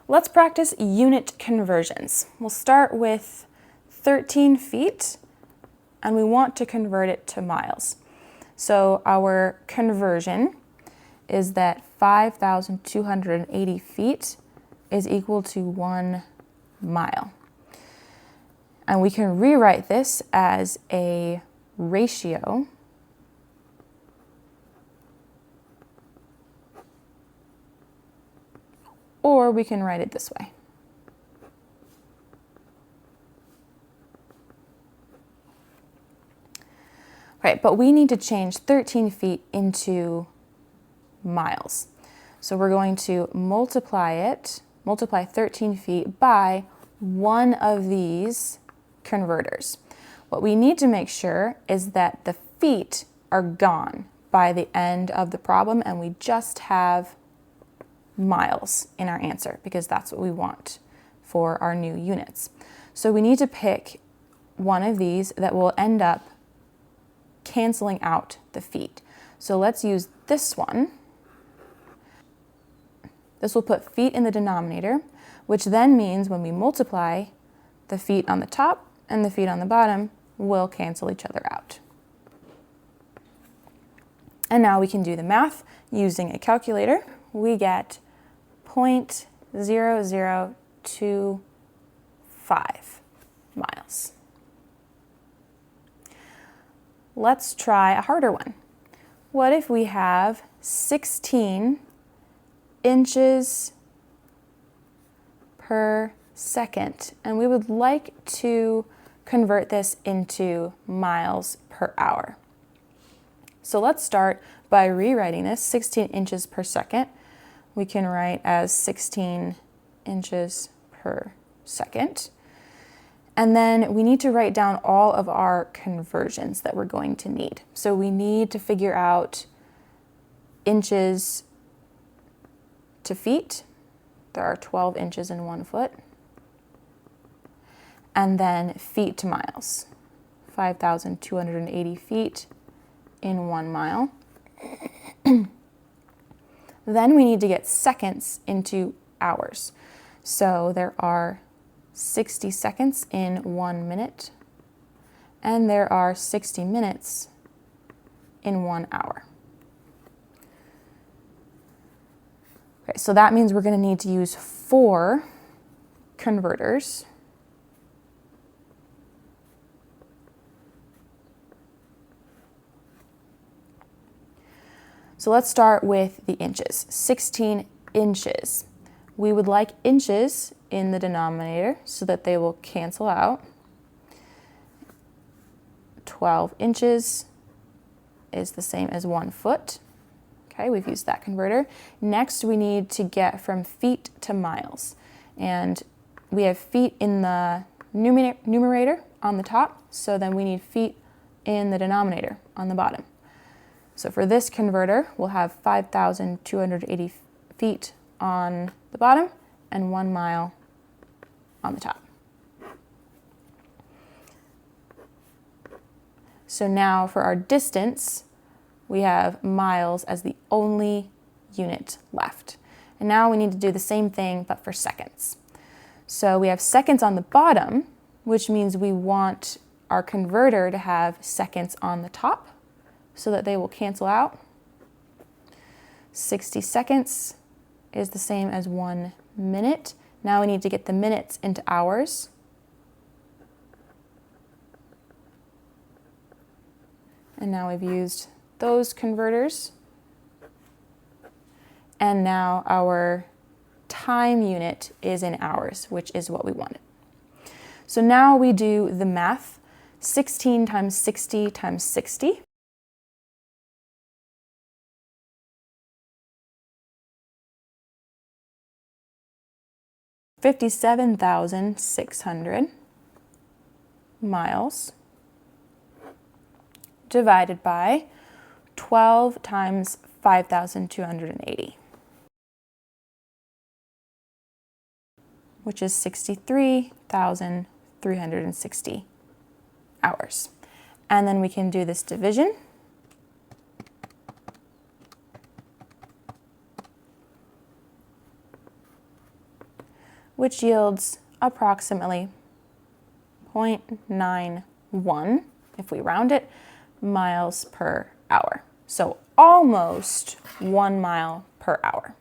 Let's practice unit conversions. We'll start with 13 feet, and we want to convert it to miles. So our conversion is that 5,280 feet is equal to 1 mile. And we can rewrite this as a ratio or we can write it this way. Right, but we need to change 13 feet into miles. So we're going to multiply 13 feet by one of these converters. What we need to make sure is that the feet are gone by the end of the problem and we just have miles in our answer because that's what we want for our new units. So we need to pick one of these that will end up canceling out the feet. So let's use this one. This will put feet in the denominator, which then means when we multiply, the feet on the top and the feet on the bottom will cancel each other out. And now we can do the math using a calculator. We get 0.0025 miles. Let's try a harder one. What if we have 16 inches per second, and we would like to convert this into miles per hour? So let's start by rewriting this. 16 inches per second we can write as 16 inches per second. And then we need to write down all of our conversions that we're going to need. So we need to figure out inches to feet. There are 12 inches in 1 foot. And then feet to miles. 5,280 feet in 1 mile. Then we need to get seconds into hours. So there are 60 seconds in 1 minute, and there are 60 minutes in 1 hour. Okay, so that means we're going to need to use 4 converters. So let's start with the inches. 16 inches. We would like inches in the denominator so that they will cancel out. 12 inches is the same as 1 foot. Okay, we've used that converter. Next, we need to get from feet to miles. And we have feet in the numerator on the top, so then we need feet in the denominator on the bottom. So for this converter, we'll have 5,280 feet on the bottom and 1 mile on the top. So now for our distance, we have miles as the only unit left. And now we need to do the same thing, but for seconds. So we have seconds on the bottom, which means we want our converter to have seconds on the top so that they will cancel out. 60 seconds is the same as 1 minute. Now we need to get the minutes into hours. And now we've used those converters. And now our time unit is in hours, which is what we wanted. So now we do the math. 16 times 60 times 60. 57,600 miles divided by 12 times 5,280, which is 63,360 hours. And then we can do this division. which yields approximately 0.91, if we round it, miles per hour. So almost 1 mile per hour.